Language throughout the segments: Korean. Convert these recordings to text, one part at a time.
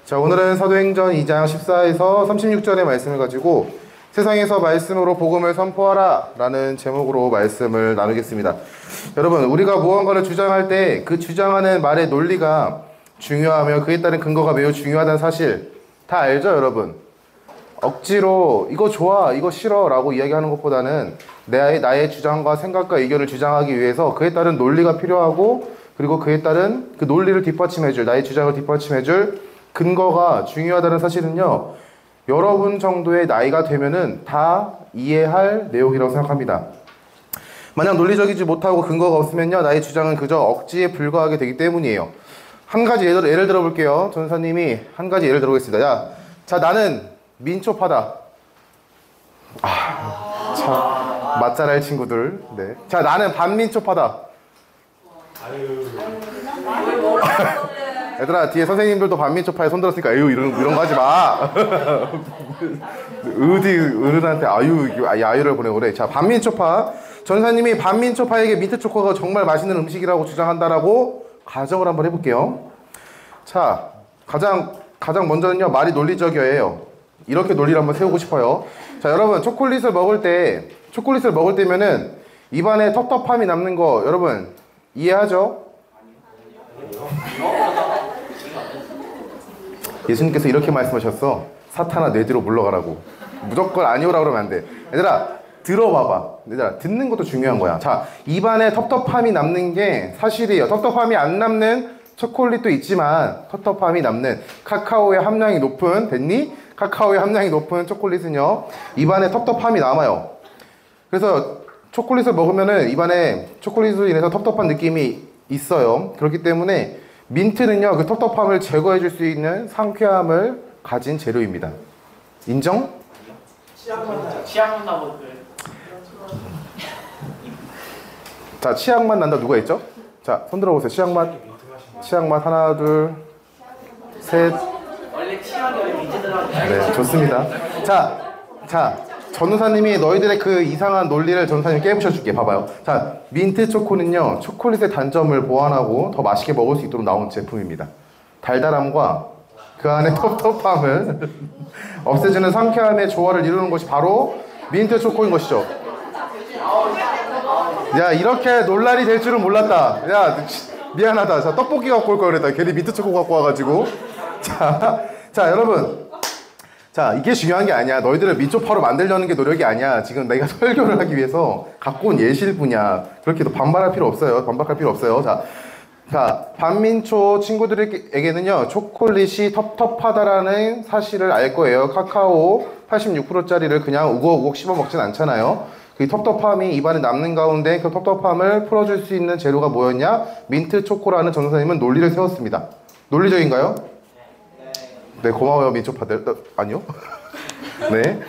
자, 오늘은 사도행전 2장 14에서 36절의 말씀을 가지고 세상에서 말씀으로 복음을 선포하라 라는 제목으로 말씀을 나누겠습니다. 여러분, 우리가 무언가를 주장할 때 그 주장하는 말의 논리가 중요하며 그에 따른 근거가 매우 중요하다는 사실 다 알죠, 여러분? 억지로 이거 좋아, 이거 싫어 라고 이야기하는 것보다는 나의 주장과 생각과 의견을 주장하기 위해서 그에 따른 논리가 필요하고, 그리고 그에 따른 그 논리를 뒷받침해줄, 나의 주장을 뒷받침해줄 근거가 중요하다는 사실은요, 여러분 정도의 나이가 되면은 다 이해할 내용이라고 생각합니다. 만약 논리적이지 못하고 근거가 없으면요, 나의 주장은 그저 억지에 불과하게 되기 때문이에요. 한 가지 예를 들어볼게요. 전사님이 한 가지 예를 들어보겠습니다. 자, 나는 민초파다. 참 맛잘알 친구들. 네. 자, 나는 반민초파다. 얘들아, 뒤에 선생님들도 반민초파에 손들었으니까 에휴 이런 거 하지 마. 어른한테 아유를 보내고 그래. 자, 반민초파. 전사님이 반민초파에게 민트초코가 정말 맛있는 음식이라고 주장한다라고 가정을 한번 해볼게요. 자, 가장 먼저는요, 말이 논리적이어야 이렇게 논리를 한번 세우고 싶어요. 자, 여러분, 초콜릿을 먹을 때면은 입안에 텁텁함이 남는 거 여러분 이해하죠? 예수님께서 이렇게 말씀하셨어. 사탄아, 내 뒤로 물러가라고. 무조건 아니오라고 그러면 안 돼. 얘들아, 들어봐봐. 얘들아, 듣는 것도 중요한 거야. 자, 입안에 텁텁함이 남는 게 사실이에요. 텁텁함이 안 남는 초콜릿도 있지만 텁텁함이 남는 카카오의 함량이 높은, 됐니? 카카오의 함량이 높은 초콜릿은요, 입안에 텁텁함이 남아요. 그래서 초콜릿을 먹으면은 입안에 초콜릿으로 인해서 텁텁한 느낌이 있어요. 그렇기 때문에 민트는요, 그 텁텁함을 제거해 줄 수 있는 상쾌함을 가진 재료입니다. 인정? 치약만 나고 자, 치약맛 난다 누가 했죠? 자, 손 들어보세요. 치약맛 하나, 둘, 셋. 원래 치약이 민트 들어가는. 네, 좋습니다. 자, 전우사님이 너희들의 그 이상한 논리를 전우사님 깨부셔줄게. 봐봐요. 자, 민트 초코는요, 초콜릿의 단점을 보완하고 더 맛있게 먹을 수 있도록 나온 제품입니다. 달달함과 그 안에 텁텁함을 없애주는 상쾌함의 조화를 이루는 것이 바로 민트 초코인 것이죠. 야, 이렇게 논란이 될 줄은 몰랐다. 야, 미안하다. 자, 떡볶이 갖고 올 걸 그랬다. 괜히 민트 초코 갖고 와가지고. 자, 여러분. 자, 이게 중요한 게 아니야. 너희들을 민초파로 만들려는 게 노력이 아니야. 지금 내가 설교를 하기 위해서 갖고 온 예시뿐이야. 그렇게 반발할 필요 없어요. 자, 반민초 친구들에게는요, 초콜릿이 텁텁하다라는 사실을 알 거예요. 카카오 86%짜리를 그냥 우걱우걱 씹어 먹진 않잖아요. 그 텁텁함이 입안에 남는 가운데 그 텁텁함을 풀어줄 수 있는 재료가 뭐였냐? 민트 초코라는 전도사님은 논리를 세웠습니다. 논리적인가요? 네, 고마워요, 민초파들. 아니요? 네.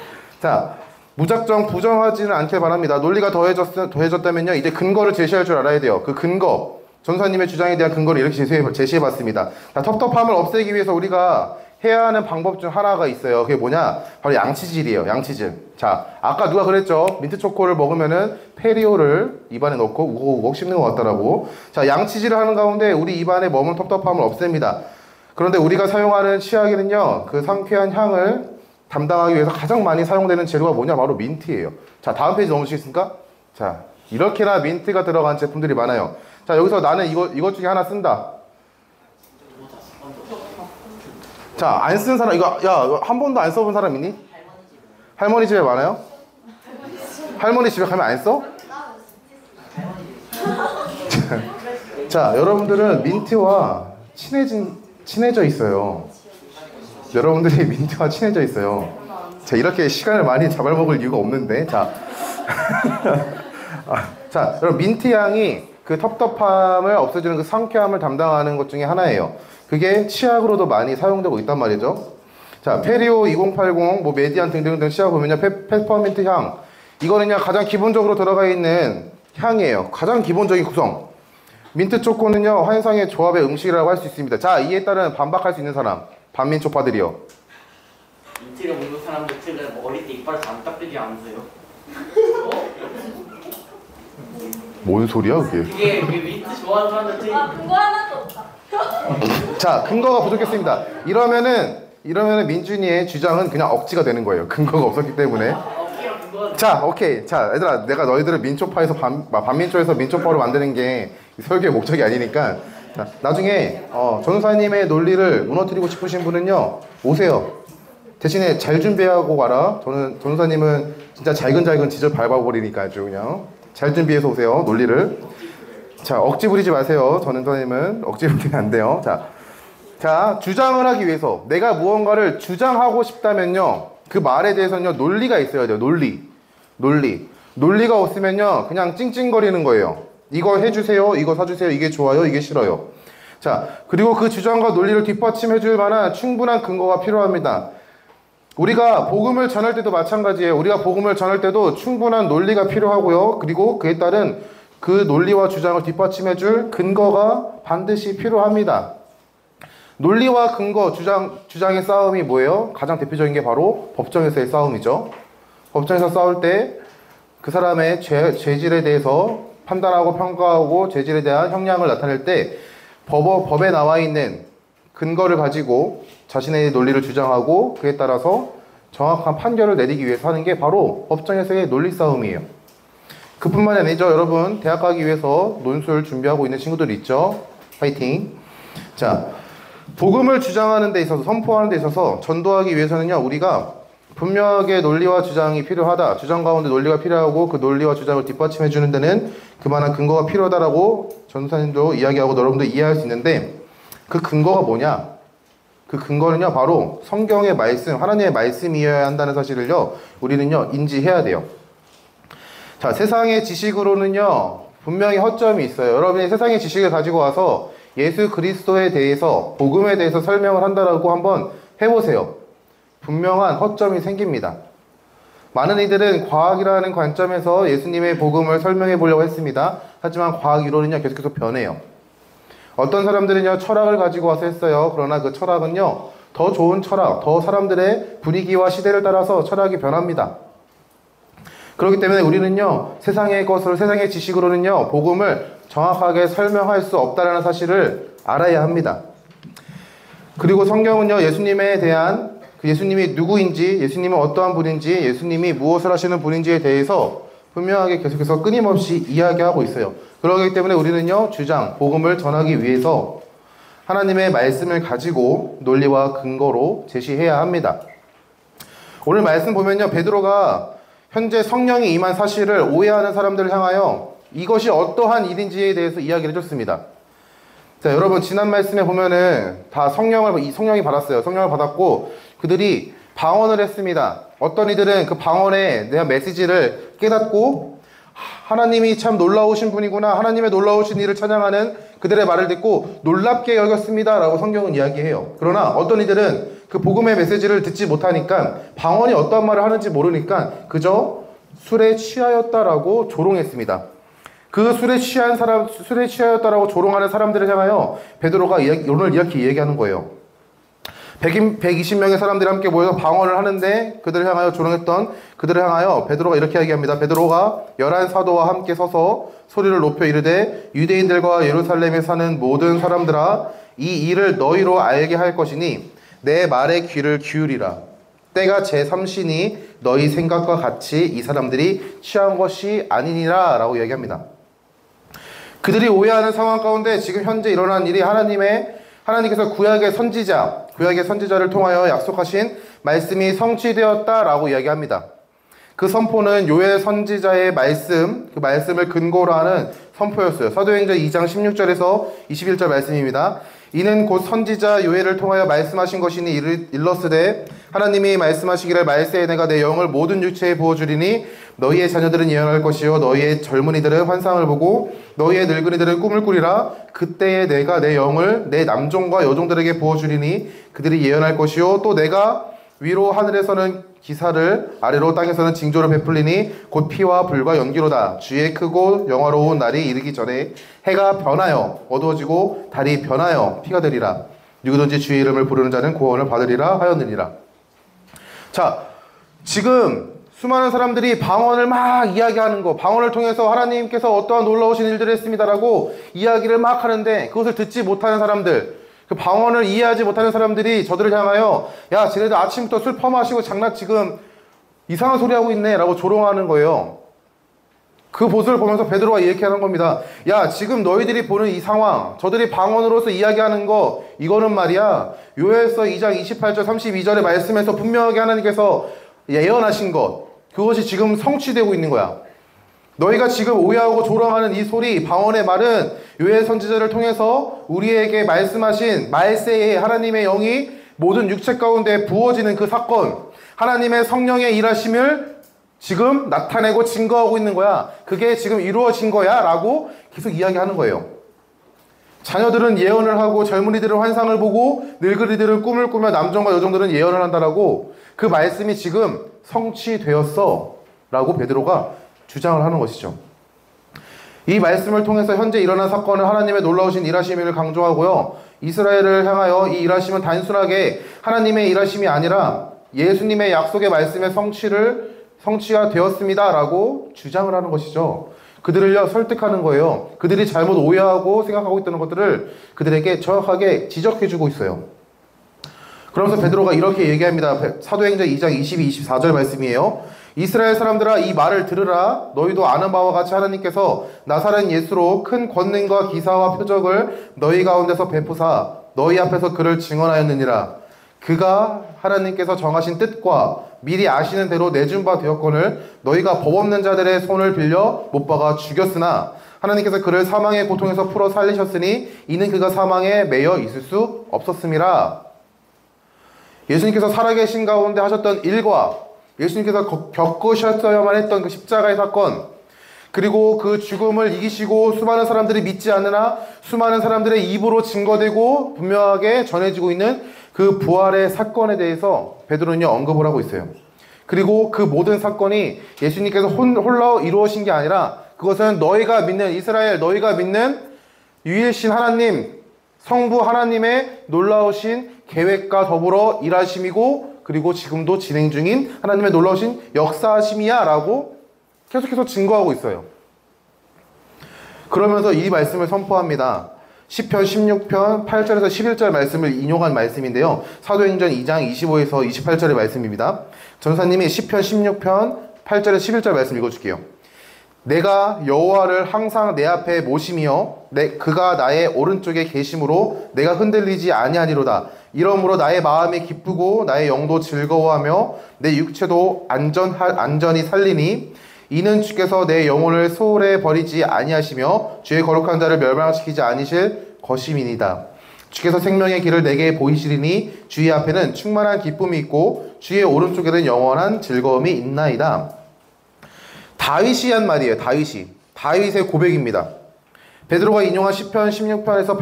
자, 무작정 부정하지는 않길 바랍니다. 논리가 더해졌다면요, 이제 근거를 제시할 줄 알아야 돼요. 그 근거, 전사님의 주장에 대한 근거를 이렇게 제시해봤습니다. 자, 텁텁함을 없애기 위해서 우리가 해야 하는 방법 중 하나가 있어요. 그게 뭐냐? 바로 양치질이에요. 양치질. 자, 아까 누가 그랬죠? 민트초코를 먹으면은 페리오를 입안에 넣고 우걱우걱 씹는 것 같다라고. 자, 양치질을 하는 가운데 우리 입안에 머문 텁텁함을 없앱니다. 그런데 우리가 사용하는 치약에는요, 그 상쾌한 향을 담당하기 위해서 가장 많이 사용되는 재료가 뭐냐? 바로 민트예요. 자, 다음 페이지 넘어주시겠습니까? 자, 이렇게나 민트가 들어간 제품들이 많아요. 자, 여기서 나는 이것 중에 하나 쓴다. 자, 안 쓴 사람, 이거, 야, 한 번도 안 써본 사람 있니? 할머니 집에 많아요? 할머니 집에 가면 안 써? 자, 여러분들은 민트와 친해져 있어요. 여러분들이 민트와 친해져 있어요. 자, 이렇게 시간을 많이 잡아먹을 이유가 없는데. 자, 자, 여러분, 민트 향이 그 텁텁함을 없애주는 그 상쾌함을 담당하는 것 중에 하나예요. 그게 치약으로도 많이 사용되고 있단 말이죠. 자, 페리오 2080, 뭐 메디안 등등등 치약 보면요, 페퍼민트 향. 이거는요, 가장 기본적으로 들어가 있는 향이에요. 가장 기본적인 구성. 민트 초코는요, 환상의 조합의 음식이라고 할 수 있습니다. 자, 이에 따른 반박할 수 있는 사람, 반민초파들이요. 민트를 먹는 사람들 어릴 때 이빨 안 닦이지 않으세요? 뭔 소리야 그게? 그게 민트 좋아하는 사람들 근거 하나도 없다. 자, 근거가 부족했습니다. 이러면은 민준이의 주장은 그냥 억지가 되는 거예요. 근거가 없었기 때문에. 억지랑 근거는 자, 오케이. 자, 얘들아, 내가 너희들을 민초파에서 반민초에서 민초파로 만드는 게 설교의 목적이 아니니까. 자, 나중에 전우사님의 논리를 무너뜨리고 싶으신 분은요, 오세요. 대신에 잘 준비하고 와라. 전우사님은 진짜 잘근잘근 지절 밟아버리니까 아주 그냥 잘 준비해서 오세요. 논리를. 자, 억지 부리지 마세요. 전우사님은 억지 부리면 안 돼요. 자, 주장을 하기 위해서 내가 무언가를 주장하고 싶다면요, 그 말에 대해서는요 논리가 있어야 돼요. 논리가 없으면요 그냥 찡찡거리는 거예요. 이거 해주세요, 이거 사주세요, 이게 좋아요, 이게 싫어요. 자, 그리고 그 주장과 논리를 뒷받침해 줄 만한 충분한 근거가 필요합니다. 우리가 복음을 전할 때도 마찬가지예요. 우리가 복음을 전할 때도 충분한 논리가 필요하고요, 그리고 그에 따른 그 논리와 주장을 뒷받침해 줄 근거가 반드시 필요합니다. 논리와 근거, 주장의 싸움이 뭐예요? 가장 대표적인 게 바로 법정에서의 싸움이죠. 법정에서 싸울 때 그 사람의 죄질에 대해서 판단하고 평가하고 죄질에 대한 형량을 나타낼 때 법에 나와 있는 근거를 가지고 자신의 논리를 주장하고 그에 따라서 정확한 판결을 내리기 위해서 하는 게 바로 법정에서의 논리 싸움이에요. 그뿐만이 아니죠. 여러분, 대학 가기 위해서 논술 준비하고 있는 친구들 있죠? 파이팅! 자, 복음을 주장하는 데 있어서, 선포하는 데 있어서 전도하기 위해서는요, 우리가 분명하게 논리와 주장이 필요하다. 주장 가운데 논리가 필요하고 그 논리와 주장을 뒷받침해 주는 데는 그만한 근거가 필요하다라고 전도사님도 이야기하고 여러분도 이해할 수 있는데, 그 근거가 뭐냐? 그 근거는요, 바로 성경의 말씀, 하나님의 말씀이어야 한다는 사실을요, 우리는요, 인지해야 돼요. 자, 세상의 지식으로는요, 분명히 허점이 있어요. 여러분이 세상의 지식을 가지고 와서 예수 그리스도에 대해서, 복음에 대해서 설명을 한다라고 한번 해보세요. 분명한 허점이 생깁니다. 많은 이들은 과학이라는 관점에서 예수님의 복음을 설명해 보려고 했습니다. 하지만 과학 이론은요, 계속해서 변해요. 어떤 사람들은요, 철학을 가지고 와서 했어요. 그러나 그 철학은요, 더 좋은 철학, 더 사람들의 분위기와 시대를 따라서 철학이 변합니다. 그렇기 때문에 우리는요, 세상의 것을, 세상의 지식으로는요, 복음을 정확하게 설명할 수 없다는 사실을 알아야 합니다. 그리고 성경은요, 예수님에 대한, 예수님이 누구인지, 예수님은 어떠한 분인지, 예수님이 무엇을 하시는 분인지에 대해서 분명하게 계속해서 끊임없이 이야기하고 있어요. 그렇기 때문에 우리는요, 주장, 복음을 전하기 위해서 하나님의 말씀을 가지고 논리와 근거로 제시해야 합니다. 오늘 말씀 보면요, 베드로가 현재 성령이 임한 사실을 오해하는 사람들을 향하여 이것이 어떠한 일인지에 대해서 이야기를 해줬습니다. 자, 여러분, 지난 말씀에 보면은 다 성령이 받았어요. 성령을 받았고 그들이 방언을 했습니다. 어떤 이들은 그 방언에 대한 메시지를 깨닫고 하나님이 참 놀라우신 분이구나, 하나님의 놀라우신 일을 찬양하는 그들의 말을 듣고 놀랍게 여겼습니다 라고 성경은 이야기해요. 그러나 어떤 이들은 그 복음의 메시지를 듣지 못하니까, 방언이 어떤 말을 하는지 모르니까 그저 술에 취하였다라고 조롱했습니다. 그 술에 취하였다라고 조롱하는 사람들을 향하여 베드로가 오늘 이렇게 얘기하는 거예요. 120명의 사람들이 함께 모여서 방언을 하는데 그들을 향하여 조롱했던 그들을 향하여 베드로가 이렇게 이야기합니다. 베드로가 11사도와 함께 서서 소리를 높여 이르되 유대인들과 예루살렘에 사는 모든 사람들아, 이 일을 너희로 알게 할 것이니 내 말에 귀를 기울이라. 때가 제3시니 너희 생각과 같이 이 사람들이 취한 것이 아니니라 라고 이야기합니다. 그들이 오해하는 상황 가운데 지금 현재 일어난 일이 하나님께서 구약의 선지자를 통하여 약속하신 말씀이 성취되었다라고 이야기합니다. 그 선포는 요엘 선지자의 말씀, 그 말씀을 근거로 하는 선포였어요. 사도행전 2장 16절에서 21절 말씀입니다. 이는 곧 선지자 요엘을 통하여 말씀하신 것이니 일러스되 하나님이 말씀하시기를 말세에 내가 내 영을 모든 육체에 부어주리니 너희의 자녀들은 예언할 것이요 너희의 젊은이들은 환상을 보고 너희의 늙은이들은 꿈을 꾸리라. 그때에 내가 내 영을 내 남종과 여종들에게 부어주리니 그들이 예언할 것이요 또 내가 위로 하늘에서는 기사를 아래로 땅에서는 징조를 베풀리니 곧 피와 불과 연기로다. 주의 크고 영화로운 날이 이르기 전에 해가 변하여 어두워지고 달이 변하여 피가 되리라. 누구든지 주의 이름을 부르는 자는 구원을 받으리라 하였느니라. 자, 지금 수많은 사람들이 방언을 막 이야기하는 거, 방언을 통해서 하나님께서 어떠한 놀라우신 일들을 했습니다라고 이야기를 막 하는데 그것을 듣지 못하는 사람들, 그 방언을 이해하지 못하는 사람들이 저들을 향하여 야, 쟤네들 아침부터 술 퍼마시고 지금 이상한 소리 하고 있네 라고 조롱하는 거예요. 그 모습을 보면서 베드로가 이렇게 하는 겁니다. 야, 지금 너희들이 보는 이 상황, 저들이 방언으로서 이야기하는 거, 이거는 말이야, 요엘서 2장 28절 32절의 말씀에서 분명하게 하나님께서 예언하신 것, 그것이 지금 성취되고 있는 거야. 너희가 지금 오해하고 조롱하는 이 소리, 방언의 말은 요엘 선지자를 통해서 우리에게 말씀하신 말세에 하나님의 영이 모든 육체 가운데 부어지는 그 사건, 하나님의 성령의 일하심을 지금 나타내고 증거하고 있는 거야. 그게 지금 이루어진 거야 라고 계속 이야기하는 거예요. 자녀들은 예언을 하고 젊은이들은 환상을 보고 늙은이들은 꿈을 꾸며 남정과 여종들은 예언을 한다라고 그 말씀이 지금 성취되었어 라고 베드로가 주장을 하는 것이죠. 이 말씀을 통해서 현재 일어난 사건은 하나님의 놀라우신 일하심을 강조하고요. 이스라엘을 향하여 이 일하심은 단순하게 하나님의 일하심이 아니라 예수님의 약속의 말씀의 성취가 되었습니다 라고 주장을 하는 것이죠. 그들을요 설득하는 거예요. 그들이 잘못 오해하고 생각하고 있다는 것들을 그들에게 정확하게 지적해주고 있어요. 그러면서 베드로가 이렇게 얘기합니다. 사도행전 2장 22, 24절 말씀이에요. 이스라엘 사람들아, 이 말을 들으라. 너희도 아는 바와 같이 하나님께서 나사렛 예수로 큰 권능과 기사와 표적을 너희 가운데서 베푸사 너희 앞에서 그를 증언하였느니라. 그가 하나님께서 정하신 뜻과 미리 아시는 대로 내준 바 되었거늘 너희가 법 없는 자들의 손을 빌려 못 박아 죽였으나 하나님께서 그를 사망의 고통에서 풀어 살리셨으니 이는 그가 사망에 매여 있을 수 없었음이라. 예수님께서 살아계신 가운데 하셨던 일과 예수님께서 겪으셨어야만 했던 그 십자가의 사건, 그리고 그 죽음을 이기시고 수많은 사람들이 믿지 않으나 수많은 사람들의 입으로 증거되고 분명하게 전해지고 있는 그 부활의 사건에 대해서 베드로는요 언급을 하고 있어요. 그리고 그 모든 사건이 예수님께서 홀로 이루어진 게 아니라 그것은 너희가 믿는 이스라엘, 너희가 믿는 유일신 하나님, 성부 하나님의 놀라우신 계획과 더불어 일하심이고 그리고 지금도 진행 중인 하나님의 놀라우신 역사하심이야 라고 계속해서 증거하고 있어요. 그러면서 이 말씀을 선포합니다. 시편 16편 8절에서 11절 말씀을 인용한 말씀인데요. 사도행전 2장 25에서 28절의 말씀입니다. 전사님이 시편 16편 8절에서 11절 말씀 읽어줄게요. 내가 여호와를 항상 내 앞에 모심이여 그가 나의 오른쪽에 계심으로 내가 흔들리지 아니하리로다. 이러므로 나의 마음이 기쁘고 나의 영도 즐거워하며 내 육체도 안전히 살리니 이는 주께서 내 영혼을 소홀에 버리지 아니하시며 주의 거룩한 자를 멸망시키지 아니실 것임이니이다. 주께서 생명의 길을 내게 보이시리니 주의 앞에는 충만한 기쁨이 있고 주의 오른쪽에는 영원한 즐거움이 있나이다. 다윗이 한 말이에요. 다윗의 고백입니다. 베드로가 인용한 시편 16편에서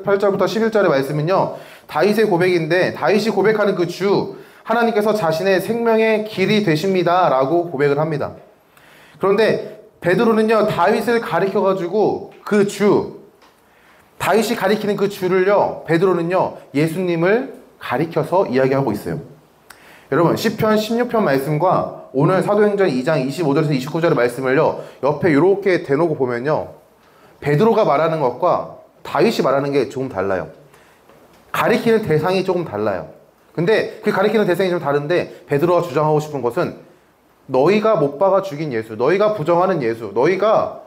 8절부터 11절의 말씀은요 다윗의 고백인데, 다윗이 고백하는 그 주 하나님께서 자신의 생명의 길이 되십니다 라고 고백을 합니다. 그런데 베드로는요 다윗을 가리켜가지고 그 주, 다윗이 가리키는 그 주를요 베드로는요 예수님을 가리켜서 이야기하고 있어요. 여러분 시편 16편 말씀과 오늘 사도행전 2장 25절에서 29절의 말씀을요 옆에 이렇게 대놓고 보면요 베드로가 말하는 것과 다윗이 말하는 게 조금 달라요. 가리키는 대상이 조금 달라요. 근데 그 가리키는 대상이 좀 다른데 베드로가 주장하고 싶은 것은 너희가 못 박아 죽인 예수, 너희가 부정하는 예수, 너희가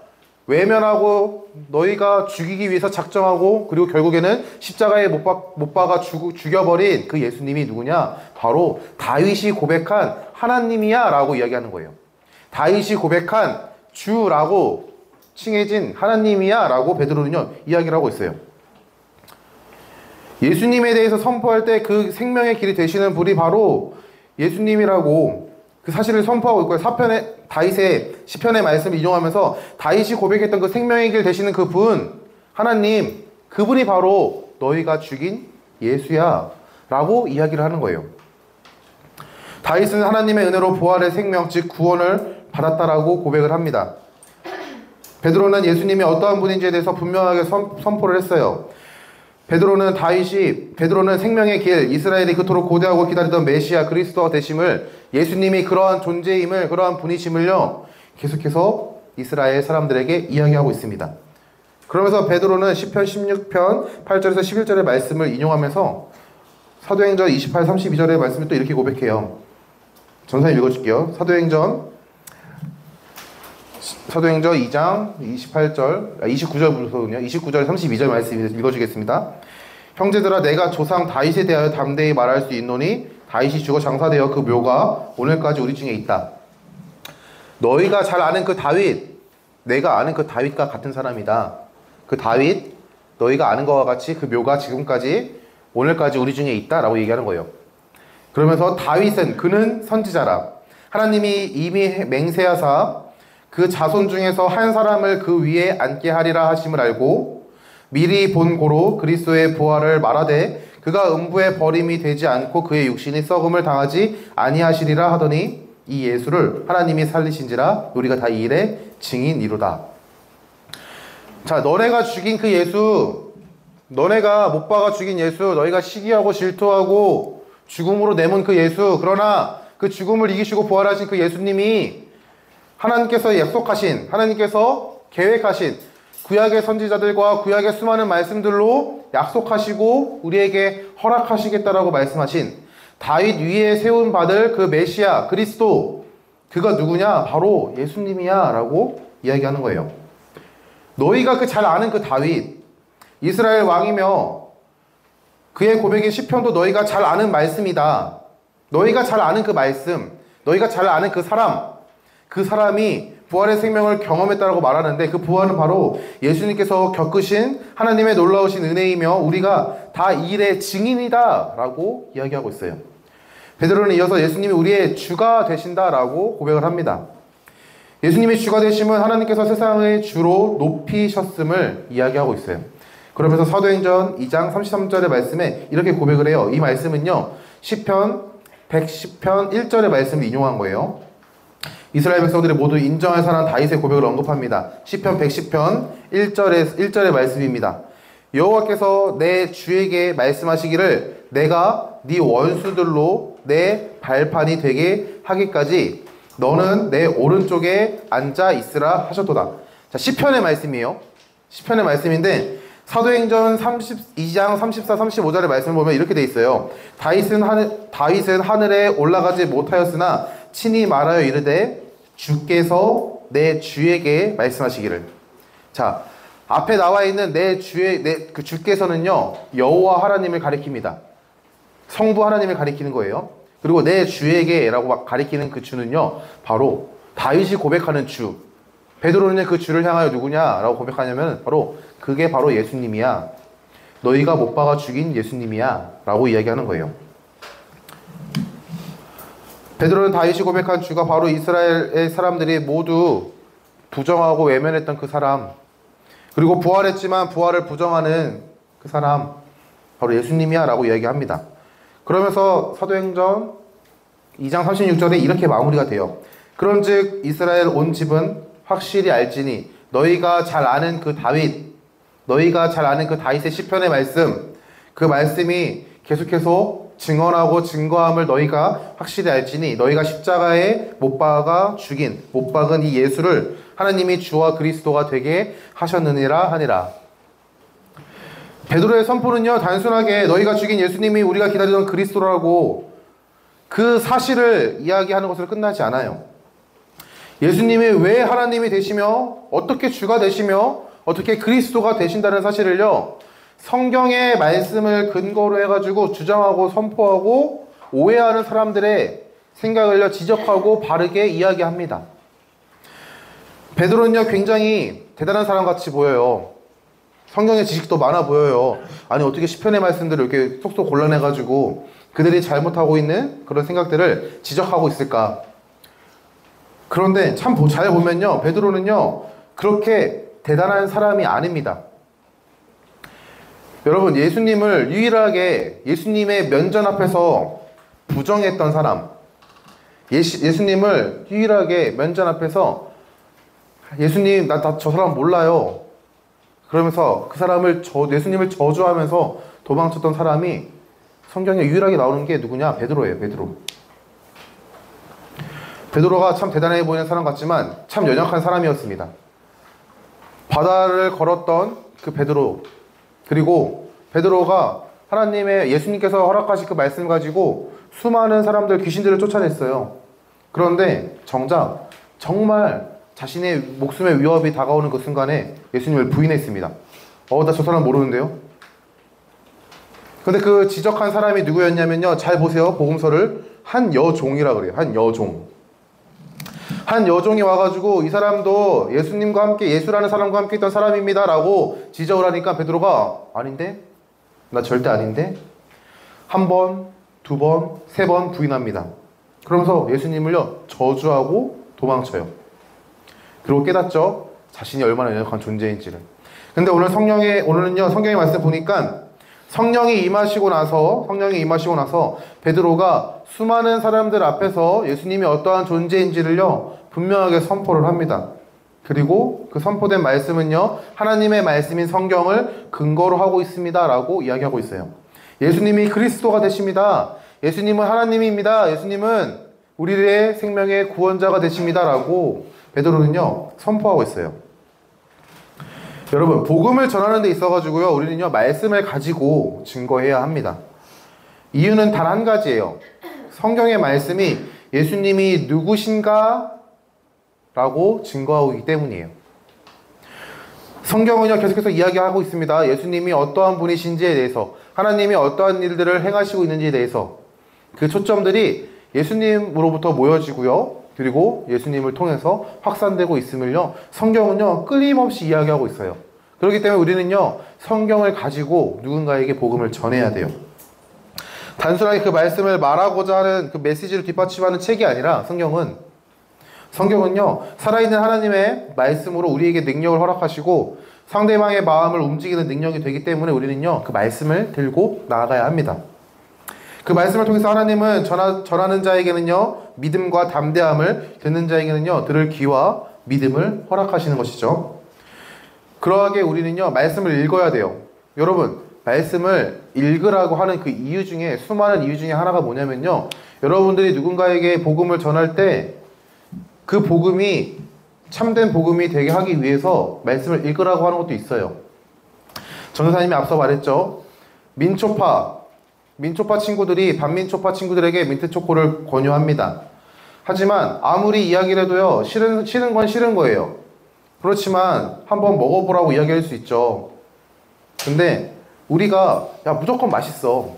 외면하고 너희가 죽이기 위해서 작정하고 그리고 결국에는 십자가에 못 박아 죽여버린 그 예수님이 누구냐? 바로 다윗이 고백한 하나님이야 라고 이야기하는 거예요. 다윗이 고백한 주라고 칭해진 하나님이야 라고 베드로는요 이야기를 하고 있어요. 예수님에 대해서 선포할 때 그 생명의 길이 되시는 분이 바로 예수님이라고 그 사실을 선포하고 있고요. 다윗의 시편의 말씀을 인용하면서 다윗이 고백했던 그 생명의 길 되시는 그 분, 하나님, 그분이 바로 너희가 죽인 예수야 라고 이야기를 하는 거예요. 다윗은 하나님의 은혜로 부활의 생명, 즉 구원을 받았다라고 고백을 합니다. 베드로는 예수님이 어떠한 분인지에 대해서 분명하게 선포를 했어요. 베드로는 생명의 길, 이스라엘이 그토록 고대하고 기다리던 메시아 그리스도가 되심을 예수님이 그러한 존재임을, 그러한 분이심을요 계속해서 이스라엘 사람들에게 이야기하고 있습니다. 그러면서 베드로는 시편 16편 8절에서 11절의 말씀을 인용하면서 사도행전 28, 32절의 말씀을 또 이렇게 고백해요. 전사님 읽어줄게요. 사도행전 2장 29절부터거든요. 29절 32절 말씀 읽어주겠습니다. 형제들아, 내가 조상 다윗에 대하여 담대히 말할 수 있노니 다윗이 죽어 장사되어 그 묘가 오늘까지 우리 중에 있다. 너희가 잘 아는 그 다윗, 내가 아는 그 다윗과 같은 사람이다. 그 다윗, 너희가 아는 것과 같이 그 묘가 지금까지 오늘까지 우리 중에 있다 라고 얘기하는 거예요. 그러면서 다윗은, 그는 선지자라. 하나님이 이미 맹세하사 그 자손 중에서 한 사람을 그 위에 앉게 하리라 하심을 알고 미리 본 고로 그리스도의 부활을 말하되 그가 음부에 버림이 되지 않고 그의 육신이 썩음을 당하지 아니하시리라 하더니 이 예수를 하나님이 살리신지라 우리가 다 이 일의 증인이로다. 자, 너네가 죽인 그 예수, 너네가 못 박아 죽인 예수, 너희가 시기하고 질투하고 죽음으로 내몬 그 예수, 그러나 그 죽음을 이기시고 부활하신 그 예수님이 하나님께서 약속하신, 하나님께서 계획하신 구약의 선지자들과 구약의 수많은 말씀들로 약속하시고 우리에게 허락하시겠다라고 말씀하신 다윗 위에 세운 받을 그 메시아 그리스도, 그가 누구냐? 바로 예수님이야 라고 이야기하는 거예요. 너희가 그 잘 아는 그 다윗, 이스라엘 왕이며 그의 고백인 시편도 너희가 잘 아는 말씀이다. 너희가 잘 아는 그 말씀, 너희가 잘 아는 그 사람, 그 사람이 부활의 생명을 경험했다라고 말하는데 그 부활은 바로 예수님께서 겪으신 하나님의 놀라우신 은혜이며 우리가 다 이 일의 증인이다 라고 이야기하고 있어요. 베드로는 이어서 예수님이 우리의 주가 되신다라고 고백을 합니다. 예수님이 주가 되심은 하나님께서 세상의 주로 높이셨음을 이야기하고 있어요. 그러면서 사도행전 2장 33절의 말씀에 이렇게 고백을 해요. 이 말씀은요 시편 110편 1절의 말씀을 인용한 거예요. 이스라엘 백성들이 모두 인정할 사람 다윗의 고백을 언급합니다. 시편 110편 1절의 말씀입니다. 여호와께서 내 주에게 말씀하시기를 내가 네 원수들로 내 발판이 되게 하기까지 너는 내 오른쪽에 앉아 있으라 하셨도다. 자, 시편의 말씀이에요. 시편의 말씀인데 사도행전 32장 34, 35절의 말씀을 보면 이렇게 돼 있어요. 다윗은 하늘에 올라가지 못하였으나 친히 말하여 이르되 주께서 내 주에게 말씀하시기를. 자, 앞에 나와 있는 그 주께서는요 여호와 하나님을 가리킵니다. 성부 하나님을 가리키는 거예요. 그리고 내 주에게 라고 막 가리키는 그 주는요 바로 다윗이 고백하는 주. 베드로는 그 주를 향하여 누구냐 라고 고백하냐면 그게 바로 예수님이야. 너희가 못 박아 죽인 예수님이야 라고 이야기하는 거예요. 베드로는 다윗이 고백한 주가 바로 이스라엘의 사람들이 모두 부정하고 외면했던 그 사람, 그리고 부활했지만 부활을 부정하는 그 사람, 바로 예수님이야 라고 이야기합니다. 그러면서 사도행전 2장 36절에 이렇게 마무리가 돼요. 그런즉 이스라엘 온 집은 확실히 알지니 너희가 잘 아는 그 다윗, 너희가 잘 아는 그 다윗의 시편의 말씀, 그 말씀이 계속해서 증언하고 증거함을 너희가 확실히 알지니 너희가 십자가에 못 박은 이 예수를 하나님이 주와 그리스도가 되게 하셨느니라 하니라. 베드로의 선포는요 단순하게 너희가 죽인 예수님이 우리가 기다리던 그리스도라고 그 사실을 이야기하는 것으로 끝나지 않아요. 예수님이 왜 하나님이 되시며 어떻게 주가 되시며 어떻게 그리스도가 되신다는 사실을요 성경의 말씀을 근거로 해가지고 주장하고 선포하고 오해하는 사람들의 생각을요 지적하고 바르게 이야기합니다. 베드로는요 굉장히 대단한 사람 같이 보여요. 성경의 지식도 많아 보여요. 아니 어떻게 시편의 말씀들을 이렇게 속속 골라내가지고 그들이 잘못하고 있는 그런 생각들을 지적하고 있을까. 그런데 참 잘 보면요 베드로는요 그렇게 대단한 사람이 아닙니다. 여러분, 예수님을 유일하게 예수님의 면전 앞에서 부정했던 사람, 예수님을 유일하게 면전 앞에서 예수님 나 저 사람 몰라요 그러면서 그 사람을 예수님을 저주하면서 도망쳤던 사람이 성경에 유일하게 나오는 게 누구냐? 베드로예요. 베드로. 베드로가 참 대단해 보이는 사람 같지만 참 연약한 사람이었습니다. 바다를 걸었던 그 베드로, 그리고 베드로가 하나님의 예수님께서 허락하신 그 말씀 가지고 수많은 사람들, 귀신들을 쫓아냈어요. 그런데 정작 정말 자신의 목숨의 위협이 다가오는 그 순간에 예수님을 부인했습니다. 나 저 사람 모르는데요? 근데 그 지적한 사람이 누구였냐면요, 잘 보세요. 복음서를 한 여종이라 그래요. 한 여종. 한 여종이 와가지고 이 사람도 예수님과 함께, 예수라는 사람과 함께 있던 사람입니다 라고 지적을 하니까 베드로가 아닌데? 나 절대 아닌데? 한 번, 두 번, 세 번 부인합니다. 그러면서 예수님을요 저주하고 도망쳐요. 그리고 깨닫죠, 자신이 얼마나 연약한 존재인지를. 근데 오늘은요 성경의 말씀 보니까 성령이 임하시고 나서 베드로가 수많은 사람들 앞에서 예수님이 어떠한 존재인지를요 분명하게 선포를 합니다. 그리고 그 선포된 말씀은요 하나님의 말씀인 성경을 근거로 하고 있습니다 라고 이야기하고 있어요. 예수님이 그리스도가 되십니다. 예수님은 하나님입니다. 예수님은 우리의 생명의 구원자가 되십니다 라고 베드로는요 선포하고 있어요. 여러분, 복음을 전하는 데 있어가지고요 우리는요 말씀을 가지고 증거해야 합니다. 이유는 단 한 가지예요. 성경의 말씀이 예수님이 누구신가 라고 증거하고 있기 때문이에요. 성경은요 계속해서 이야기하고 있습니다. 예수님이 어떠한 분이신지에 대해서, 하나님이 어떠한 일들을 행하시고 있는지에 대해서 그 초점들이 예수님으로부터 모여지고요 그리고 예수님을 통해서 확산되고 있음을요 성경은요 끊임없이 이야기하고 있어요. 그렇기 때문에 우리는요 성경을 가지고 누군가에게 복음을 전해야 돼요. 단순하게 그 말씀을 말하고자 하는 그 메시지를 뒷받침하는 책이 아니라 성경은요 살아있는 하나님의 말씀으로 우리에게 능력을 허락하시고 상대방의 마음을 움직이는 능력이 되기 때문에 우리는요 그 말씀을 들고 나아가야 합니다. 그 말씀을 통해서 하나님은 전하는 자에게는요 믿음과 담대함을, 듣는 자에게는요 들을 귀와 믿음을 허락하시는 것이죠. 그러하게 우리는요 말씀을 읽어야 돼요. 여러분, 말씀을 읽으라고 하는 그 이유 중에, 수많은 이유 중에 하나가 뭐냐면요, 여러분들이 누군가에게 복음을 전할 때 그 복음이 참된 복음이 되게 하기 위해서 말씀을 읽으라고 하는 것도 있어요. 전도사님이 앞서 말했죠. 민초파 친구들이 반민초파 친구들에게 민트초코를 권유합니다. 하지만 아무리 이야기를 해도요 싫은 건 싫은 거예요. 그렇지만 한번 먹어보라고 이야기할 수 있죠. 근데 우리가 야 무조건 맛있어,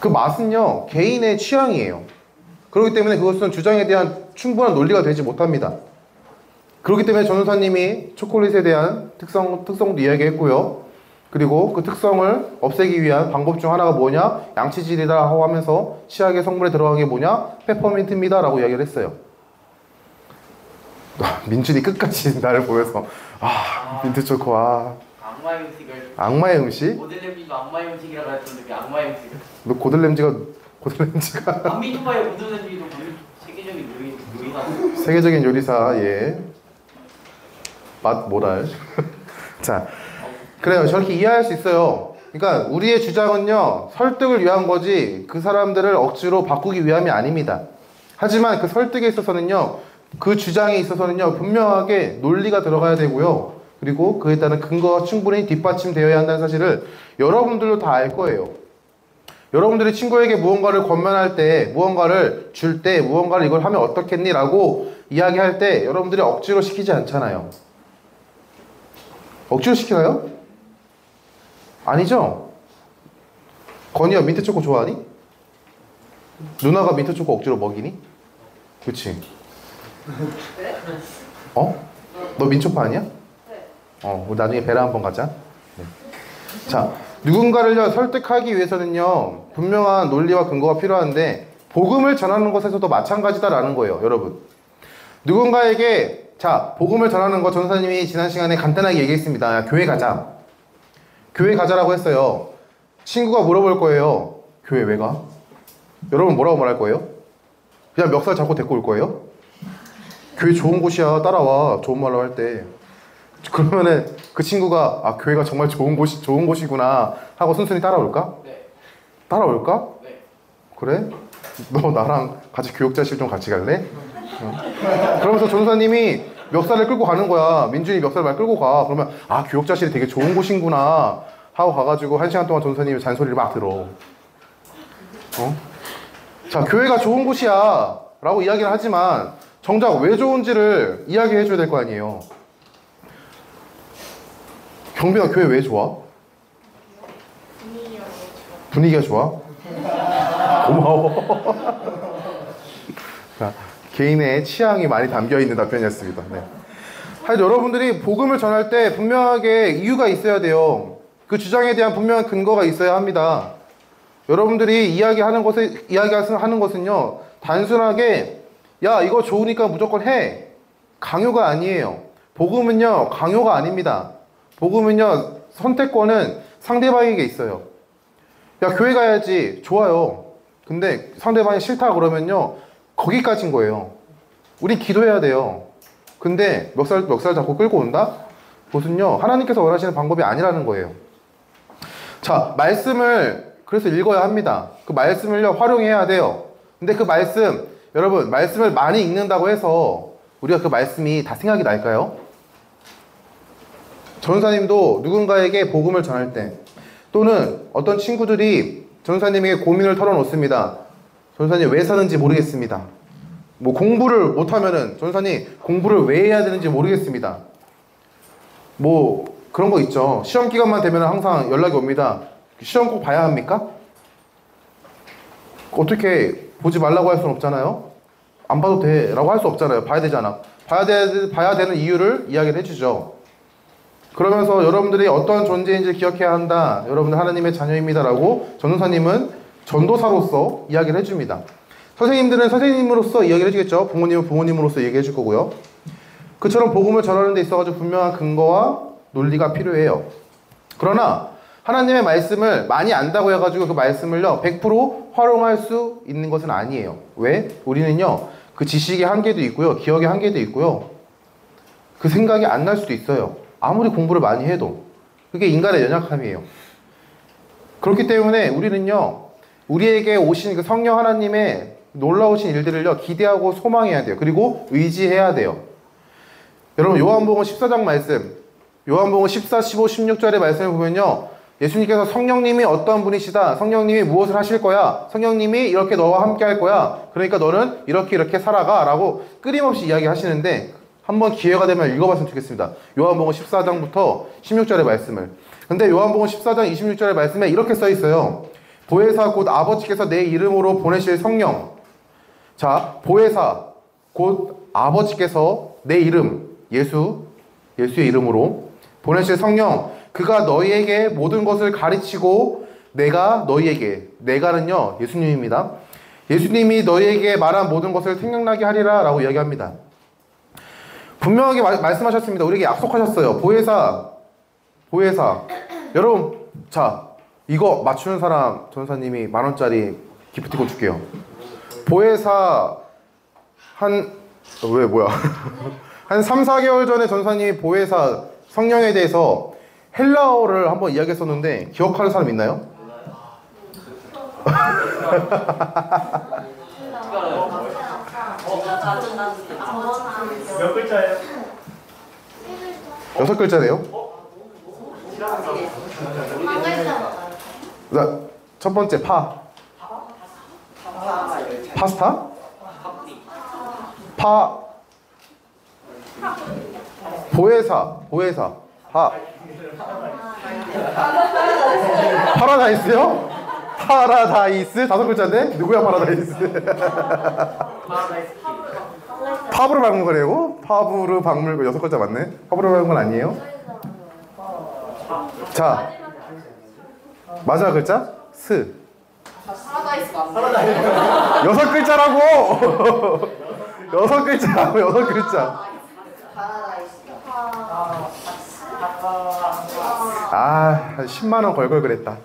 그 맛은요 개인의 취향이에요. 그렇기 때문에 그것은 주장에 대한 충분한 논리가 되지 못합니다. 그렇기 때문에 전도사님이 초콜릿에 대한 특성도 이야기했고요. 그리고 그 특성을 없애기 위한 방법 중 하나가 뭐냐? 양치질이다 하고 하면서 치약의 성분에 들어간 게 뭐냐? 페퍼민트입니다 라고 이야기를 했어요. 민준이 끝까지 나를 보면서 민트초코, 악마의 음식을, 악마의 음식? 고들냄지도 악마의 음식이라고 했던데 왜 악마의 음식을? 너 고들냄지가 반민초파의 고들냄지도 세계적인 요리사. 세계적인 요리사, 예. 맛 모랄. 자, 그래요. 저렇게 이해할 수 있어요. 그러니까 우리의 주장은요 설득을 위한 거지 그 사람들을 억지로 바꾸기 위함이 아닙니다. 하지만 그 설득에 있어서는요, 그 주장에 있어서는요 분명하게 논리가 들어가야 되고요, 그리고 그에 따른 근거가 충분히 뒷받침되어야 한다는 사실을 여러분들도 다 알 거예요. 여러분들이 친구에게 무언가를 권면할 때, 무언가를 줄 때, 무언가를 이걸 하면 어떻겠니? 라고 이야기할 때 여러분들이 억지로 시키지 않잖아요. 억지로 시키나요? 아니죠? 건이야 민트초코 좋아하니? 누나가 민트초코 억지로 먹이니? 그치? 너 민초파 아니야? 우리 나중에 베라 한번 가자. 네. 자, 누군가를 설득하기 위해서는요 분명한 논리와 근거가 필요한데 복음을 전하는 것에서도 마찬가지다라는 거예요. 여러분, 누군가에게 복음을 전하는 거, 전도사님이 지난 시간에 간단하게 얘기했습니다. 교회 가자라고 했어요. 친구가 물어볼 거예요. 교회 왜 가? 여러분 뭐라고 말할 거예요? 그냥 멱살 잡고 데리고 올 거예요? 교회 좋은 곳이야, 따라와. 좋은 말로 할 때. 그러면은 그 친구가 교회가 정말 좋은 곳이구나 하고 순순히 따라올까? 네. 따라올까? 네. 그래? 너 나랑 같이 교육자실 좀 같이 갈래? 그러면서 전도사님이 멱살을 끌고 가는 거야. 민준이 멱살 말 끌고 가. 그러면 아, 교육자실이 되게 좋은 곳인구나 하고 가가지고 1시간 동안 전도사님이 잔소리를 막 들어. 자, 교회가 좋은 곳이야 라고 이야기를 하지만 정작 왜 좋은지를 이야기해 줘야 될 거 아니에요. 경빈아, 교회 왜 좋아? 분위기가 좋아? 고마워. 자, 개인의 취향이 많이 담겨있는 답변이었습니다. 네. 하여튼 여러분들이 복음을 전할 때 분명하게 이유가 있어야 돼요. 그 주장에 대한 분명한 근거가 있어야 합니다. 여러분들이 이야기하는 것은요, 단순하게 야, 이거 좋으니까 무조건 해, 강요가 아니에요. 복음은요, 강요가 아닙니다. 복음은요, 선택권은 상대방에게 있어요. 야, 교회 가야지. 좋아요. 근데 상대방이 싫다 그러면요, 거기까지인 거예요. 우리 기도해야 돼요. 근데 멱살 잡고 끌고 온다? 그것은요, 하나님께서 원하시는 방법이 아니라는 거예요. 자, 말씀을 그래서 읽어야 합니다. 그 말씀을요, 활용해야 돼요. 근데 그 말씀, 여러분, 말씀을 많이 읽는다고 해서 우리가 그 말씀이 다 생각이 날까요? 전사님도 누군가에게 복음을 전할 때, 또는 어떤 친구들이 전사님에게 고민을 털어놓습니다. 전사님 왜 사는지 모르겠습니다. 뭐 공부를 못하면은 전사님 공부를 왜 해야 되는지 모르겠습니다. 뭐 그런 거 있죠. 시험 기간만 되면 항상 연락이 옵니다. 시험 꼭 봐야 합니까? 어떻게 보지 말라고 할 수는 없잖아요. 안 봐도 돼 라고 할 수 없잖아요. 봐야 되잖아. 봐야 되는 이유를 이야기를 해주죠. 그러면서 여러분들이 어떠한 존재인지 기억해야 한다. 여러분들 하나님의 자녀입니다 라고 전도사님은 전도사로서 이야기를 해줍니다. 선생님들은 선생님으로서 이야기를 해주겠죠. 부모님은 부모님으로서 얘기해 줄 거고요. 그처럼 복음을 전하는 데 있어가지고 분명한 근거와 논리가 필요해요. 그러나 하나님의 말씀을 많이 안다고 해가지고 그 말씀을요 100% 활용할 수 있는 것은 아니에요. 왜? 우리는요 그 지식의 한계도 있고요, 기억의 한계도 있고요, 그 생각이 안 날 수도 있어요. 아무리 공부를 많이 해도. 그게 인간의 연약함이에요. 그렇기 때문에 우리는요 우리에게 오신 그 성령 하나님의 놀라우신 일들을요 기대하고 소망해야 돼요. 그리고 의지해야 돼요. 여러분, 요한복음 14장 말씀, 요한복음 14, 15, 16절의 말씀을 보면요, 예수님께서 성령님이 어떤 분이시다, 성령님이 무엇을 하실 거야, 성령님이 이렇게 너와 함께 할 거야, 그러니까 너는 이렇게 살아가 라고 끊임없이 이야기하시는데, 한번 기회가 되면 읽어봤으면 좋겠습니다. 요한복음 14장부터 16절의 말씀을. 근데 요한복음 14장 26절의 말씀에 이렇게 써 있어요. 보혜사 곧 아버지께서 내 이름으로 보내실 성령. 자, 보혜사 곧 아버지께서 내 이름, 예수의 이름으로 보내실 성령, 그가 너희에게 모든 것을 가르치고 내가 너희에게, 내가는요 예수님입니다. 예수님이 너희에게 말한 모든 것을 생각나게 하리라 라고 이야기합니다. 분명하게 말씀하셨습니다. 우리에게 약속하셨어요. 보혜사. 여러분, 자, 이거 맞추는 사람 전사님이 10,000원짜리 기프티콘 줄게요. 보혜사 한 3, 4개월 전에 전사님이 보혜사 성령에 대해서 헬라어를 한번 이야기했었는데 기억하는 사람 있나요? 몇 글자예요? 6글자네요. 자, 첫 번째 파스타? 보혜사 파라다이스요? 파라다이스 5글자인데? 누구야 파라다이스? 파브르 박물관이고? 파브르 박물관 6글자 맞네? 파브르 박물관 아니에요? 자, 마지막 글자? 스. 6글자라고! 6글자. 아, 10만원 걸걸 그랬다.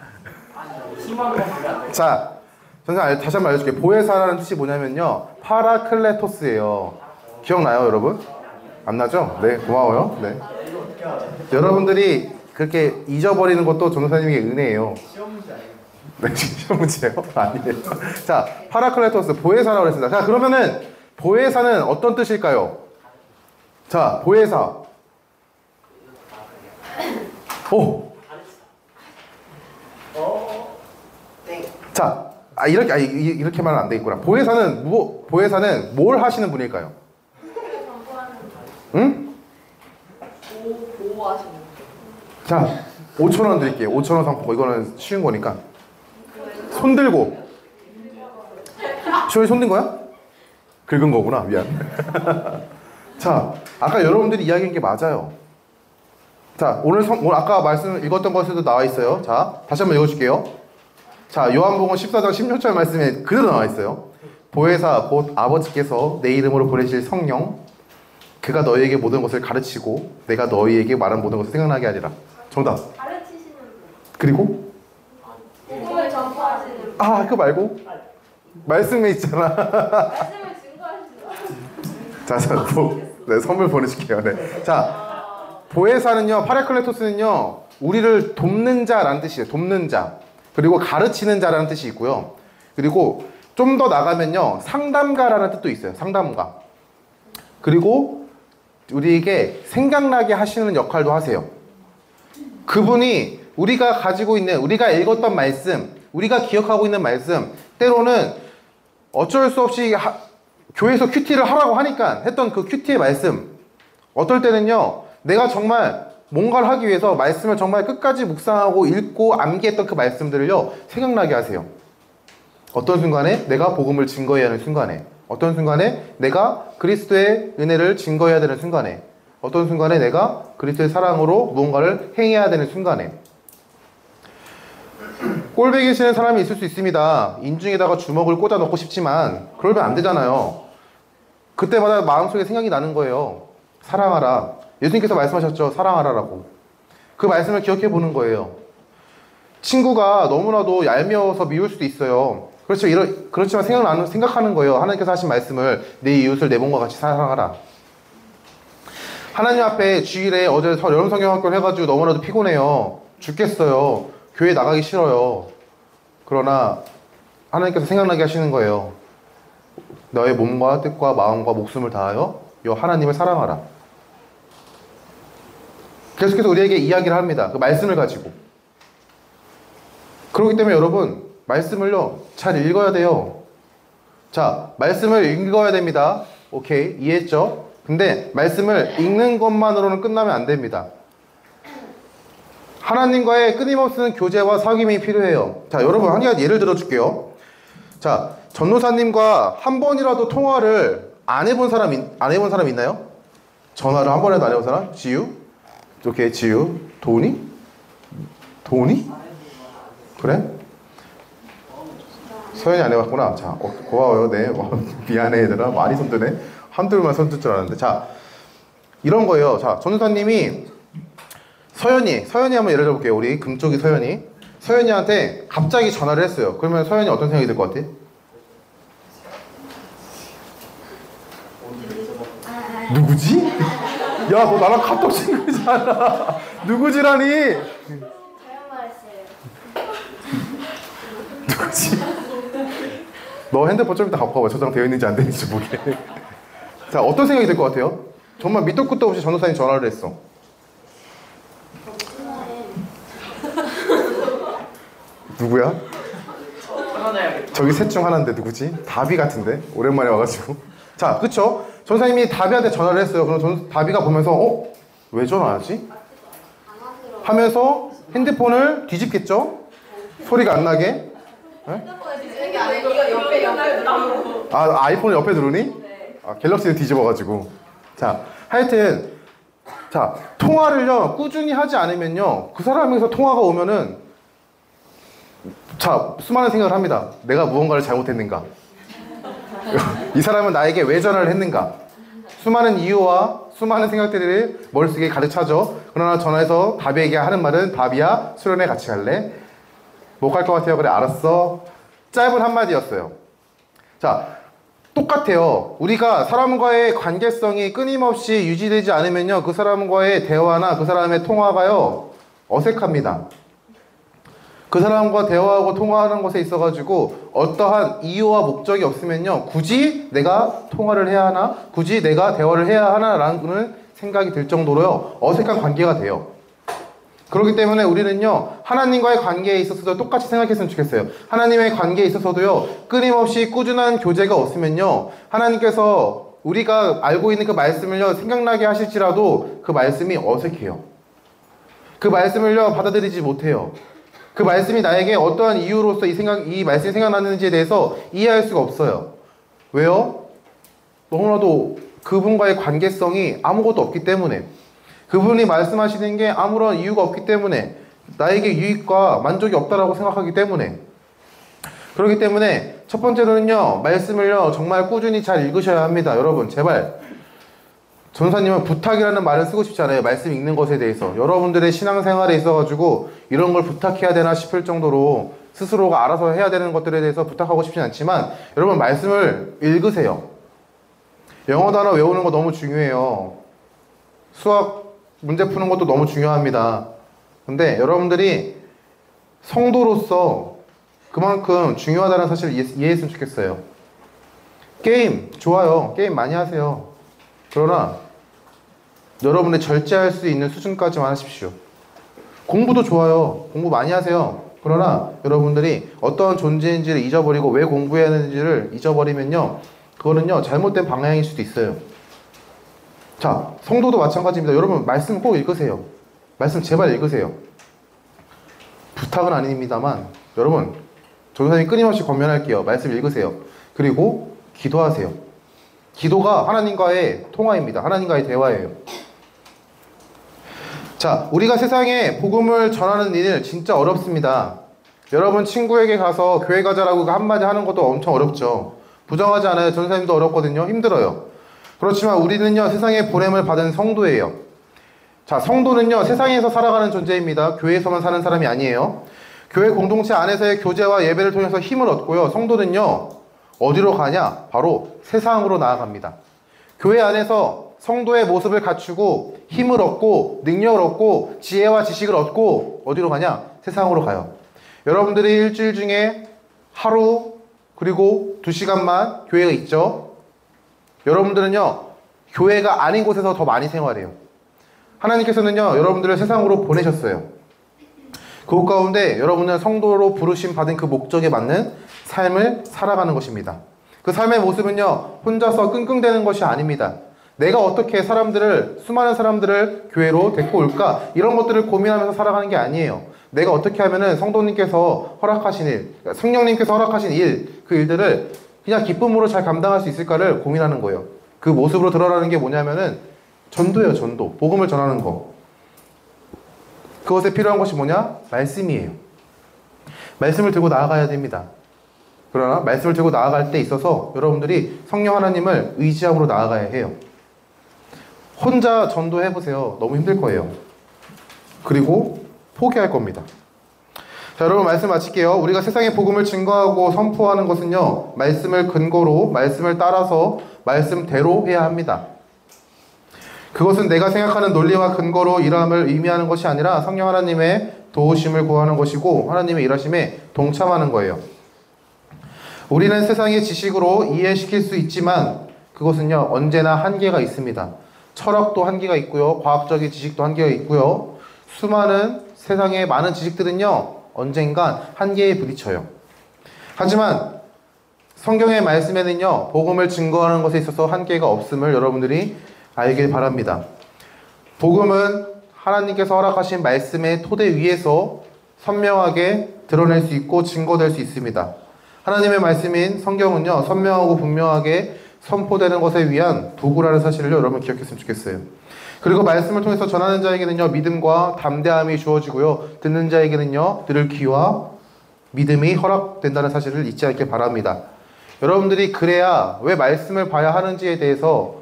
10만원. 자, 선생님 다시 한번 알려줄게요. 보혜사라는 뜻이 뭐냐면요, 파라클레토스예요. 기억나요, 여러분? 안 나죠? 네, 고마워요. 네. 여러분들이 그렇게 잊어버리는 것도 전도사님에게 은혜예요. 네, 시험 문제요? 아니에요. 자, 파라클레토스, 보혜사라고 했습니다. 자, 그러면은 보혜사는 어떤 뜻일까요? 자, 보혜사. 오. 땡. 자, 이렇게 말하면 안 되겠구나. 보혜사는 뭘 하시는 분일까요? 응? 보호하시는 자, 5,000원 드릴게요. 5,000원 상품. 이거는 쉬운 거니까. 손 들고. 시원이 손 든 거야? 긁은 거구나. 미안. 자, 아까 여러분들이 이야기한 게 맞아요. 자, 오늘 아까 말씀 읽었던 것에도 나와 있어요. 자, 다시 한번 읽어줄게요. 자, 요한복음 14장 16절 말씀에 그대로 나와 있어요. 보혜사 곧 아버지께서 내 이름으로 보내실 성령, 그가 너희에게 모든 것을 가르치고 내가 너희에게 말한 모든 것을 생각나게 하리라. 정답. 가르치시는 분. 그리고 복음을 전파하시는 분. 그거 말고 말씀에 있잖아. 말씀을 증거하시는 분. 네, 선물 보내줄게요. 네. 자, 보혜사는요, 파라클레토스는요, 우리를 돕는 자라는 뜻이에요. 돕는 자. 그리고 가르치는 자라는 뜻이 있고요. 그리고 좀 더 나가면요, 상담가라는 뜻도 있어요. 상담가. 그리고 우리에게 생각나게 하시는 역할도 하세요. 그분이 우리가 가지고 있는, 우리가 읽었던 말씀, 우리가 기억하고 있는 말씀, 때로는 어쩔 수 없이 교회에서 큐티를 하라고 하니까 했던 그 큐티의 말씀, 어떨 때는요, 내가 정말 뭔가를 하기 위해서 말씀을 정말 끝까지 묵상하고 읽고 암기했던 그 말씀들을요, 생각나게 하세요. 어떤 순간에 내가 복음을 증거해야 하는 순간에, 어떤 순간에 내가 그리스도의 은혜를 증거해야 되는 순간에, 어떤 순간에 내가 그리스도의 사랑으로 무언가를 행해야 되는 순간에. 꼴배기 싫은 사람이 있을 수 있습니다. 인중에다가 주먹을 꽂아 넣고 싶지만 그러면 안 되잖아요. 그때마다 마음속에 생각이 나는 거예요. 사랑하라. 예수님께서 말씀하셨죠. 사랑하라라고. 그 말씀을 기억해 보는 거예요. 친구가 너무나도 얄미워서 미울 수도 있어요. 그렇죠. 그렇지만 생각하는 거예요. 하나님께서 하신 말씀을 내 이웃을 내 몸과 같이 사랑하라. 하나님 앞에 주일에 어제 여름 성경학교를 해가지고 너무나도 피곤해요. 죽겠어요. 교회 나가기 싫어요. 그러나 하나님께서 생각나게 하시는 거예요. 너의 몸과 뜻과 마음과 목숨을 다하여 하나님을 사랑하라. 계속해서 우리에게 이야기를 합니다. 그 말씀을 가지고. 그렇기 때문에 여러분, 말씀을요, 잘 읽어야 돼요. 자, 말씀을 읽어야 됩니다. 오케이, 이해했죠? 근데 말씀을 읽는 것만으로는 끝나면 안 됩니다. 하나님과의 끊임없는 교제와 사귐이 필요해요. 자, 여러분, 한 가지 예를 들어줄게요. 자, 전도사님과 한 번이라도 통화를 안 해본 사람 있나요? 전화를 한 번이라도 안 해본 사람? 지유? 오케이, 지유. 도훈이? 그래? 서연이 안 해봤구나. 자, 고마워요. 네. 미안해, 얘들아. 많이 손드네. 한둘만 손들 줄 알았는데. 자, 이런 거예요. 자, 전도사님이 서연이 한번 예를 들어볼게요. 우리 금쪽이 서연이한테 갑자기 전화를 했어요. 그러면 서연이 어떤 생각이 들 것 같아? 누구지? 야, 너 나랑 카톡 친구잖아. 누구지라니? 잘못 말했어요. 누구지? 너 핸드폰 좀 이따 갖고 와봐. 저장 되어 있는지 안 되어 있는지 보게. 자, 어떤 생각이 들 것 같아요? 정말 밑도 끝도 없이 전도사님 전화를 했어. 누구야? 끊어내야겠다. 저기 셋 중 하나인데 누구지? 다비 같은데? 오랜만에 와가지고. 자, 그쵸? 전사님이 다비한테 전화를 했어요. 그럼 다비가 보면서 왜 전화하지? 하면서 핸드폰을 뒤집겠죠? 소리가 안 나게. 이게 아니고 이거 옆에 아이폰을 옆에 두르니? 갤럭시를 뒤집어가지고. 자, 하여튼 자, 통화를요 꾸준히 하지 않으면요 그 사람에게서 통화가 오면은 자, 수많은 생각을 합니다. 내가 무언가를 잘못했는가? 이 사람은 나에게 왜 전화를 했는가? 수많은 이유와 수많은 생각들을 머릿속에 가득 차죠. 그러나 전화해서 다비에게 하는 말은 다비야, 수련회 같이 갈래? 못 갈 것 같아요. 그래, 알았어. 짧은 한마디였어요. 자, 똑같아요. 우리가 사람과의 관계성이 끊임없이 유지되지 않으면요 그 사람과의 대화나 그 사람의 통화가요 어색합니다. 그 사람과 대화하고 통화하는 것에 있어가지고 어떠한 이유와 목적이 없으면요, 굳이 내가 통화를 해야 하나? 굳이 내가 대화를 해야 하나? 라는 생각이 들 정도로요, 어색한 관계가 돼요. 그렇기 때문에 우리는요, 하나님과의 관계에 있어서도 똑같이 생각했으면 좋겠어요. 하나님의 관계에 있어서도요, 끊임없이 꾸준한 교제가 없으면요, 하나님께서 우리가 알고 있는 그 말씀을요, 생각나게 하실지라도 그 말씀이 어색해요. 그 말씀을요, 받아들이지 못해요. 그 말씀이 나에게 어떠한 이유로서 이 말씀이 생각나는지에 대해서 이해할 수가 없어요. 왜요? 너무나도 그분과의 관계성이 아무것도 없기 때문에, 그분이 말씀하시는 게 아무런 이유가 없기 때문에, 나에게 유익과 만족이 없다라고 생각하기 때문에. 그렇기 때문에 첫 번째로는요, 말씀을요 정말 꾸준히 잘 읽으셔야 합니다. 여러분 제발, 전사님은 부탁이라는 말을 쓰고 싶지 않아요. 말씀 읽는 것에 대해서. 여러분들의 신앙생활에 있어가지고 이런 걸 부탁해야 되나 싶을 정도로 스스로가 알아서 해야 되는 것들에 대해서 부탁하고 싶진 않지만, 여러분 말씀을 읽으세요. 영어 단어 외우는 거 너무 중요해요. 수학 문제 푸는 것도 너무 중요합니다. 근데 여러분들이 성도로서 그만큼 중요하다는 사실을 이해했으면 좋겠어요. 게임 좋아요. 게임 많이 하세요. 그러나 여러분의 절제할 수 있는 수준까지만 하십시오. 공부도 좋아요. 공부 많이 하세요. 그러나 여러분들이 어떤 존재인지를 잊어버리고 왜 공부해야 하는지를 잊어버리면요, 그거는요 잘못된 방향일 수도 있어요. 자, 성도도 마찬가지입니다. 여러분 말씀 꼭 읽으세요. 말씀 제발 읽으세요. 부탁은 아닙니다만 여러분, 조교사님 끊임없이 권면할게요. 말씀 읽으세요. 그리고 기도하세요. 기도가 하나님과의 통화입니다. 하나님과의 대화예요. 자, 우리가 세상에 복음을 전하는 일 진짜 어렵습니다. 여러분 친구에게 가서 교회 가자라고 한마디 하는 것도 엄청 어렵죠. 부정하지 않아요. 전사님도 어렵거든요. 힘들어요. 그렇지만 우리는요, 세상에 보냄을 받은 성도예요. 자, 성도는요 세상에서 살아가는 존재입니다. 교회에서만 사는 사람이 아니에요. 교회 공동체 안에서의 교제와 예배를 통해서 힘을 얻고요, 성도는요 어디로 가냐? 바로 세상으로 나아갑니다. 교회 안에서 성도의 모습을 갖추고 힘을 얻고 능력을 얻고 지혜와 지식을 얻고 어디로 가냐? 세상으로 가요. 여러분들이 일주일 중에 하루 그리고 2시간만 교회가 있죠. 여러분들은요 교회가 아닌 곳에서 더 많이 생활해요. 하나님께서는요 여러분들을 세상으로 보내셨어요. 그곳 가운데 여러분은 성도로 부르심 받은 그 목적에 맞는 삶을 살아가는 것입니다. 그 삶의 모습은요 혼자서 끙끙대는 것이 아닙니다. 내가 어떻게 수많은 사람들을 교회로 데리고 올까, 이런 것들을 고민하면서 살아가는 게 아니에요. 내가 어떻게 하면은 성도님께서 허락하신 일, 성령님께서 허락하신 일, 그 일들을 그냥 기쁨으로 잘 감당할 수 있을까를 고민하는 거예요. 그 모습으로 드러나는 게 뭐냐면은 전도예요. 전도. 복음을 전하는 거. 그것에 필요한 것이 뭐냐? 말씀이에요. 말씀을 들고 나아가야 됩니다. 그러나 말씀을 들고 나아갈 때 있어서 여러분들이 성령 하나님을 의지함으로 나아가야 해요. 혼자 전도해보세요. 너무 힘들 거예요. 그리고 포기할 겁니다. 자, 여러분 말씀 마칠게요. 우리가 세상의 복음을 증거하고 선포하는 것은요 말씀을 근거로, 말씀을 따라서, 말씀대로 해야 합니다. 그것은 내가 생각하는 논리와 근거로 일함을 의미하는 것이 아니라 성령 하나님의 도우심을 구하는 것이고 하나님의 일하심에 동참하는 거예요. 우리는 세상의 지식으로 이해시킬 수 있지만 그것은요 언제나 한계가 있습니다. 철학도 한계가 있고요, 과학적인 지식도 한계가 있고요, 수많은 세상의 많은 지식들은요 언젠간 한계에 부딪혀요. 하지만 성경의 말씀에는요 복음을 증거하는 것에 있어서 한계가 없음을 여러분들이 알길 바랍니다. 복음은 하나님께서 허락하신 말씀의 토대 위에서 선명하게 드러낼 수 있고 증거될 수 있습니다. 하나님의 말씀인 성경은요 선명하고 분명하게 선포되는 것에 위한 도구라는 사실을 여러분 기억했으면 좋겠어요. 그리고 말씀을 통해서 전하는 자에게는요 믿음과 담대함이 주어지고요, 듣는 자에게는요 들을 귀와 믿음이 허락된다는 사실을 잊지 않길 바랍니다. 여러분들이 그래야 왜 말씀을 봐야 하는지에 대해서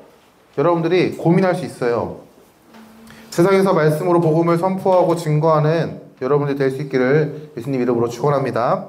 여러분들이 고민할 수 있어요. 세상에서 말씀으로 복음을 선포하고 증거하는 여러분들이 될 수 있기를 예수님 이름으로 축원합니다.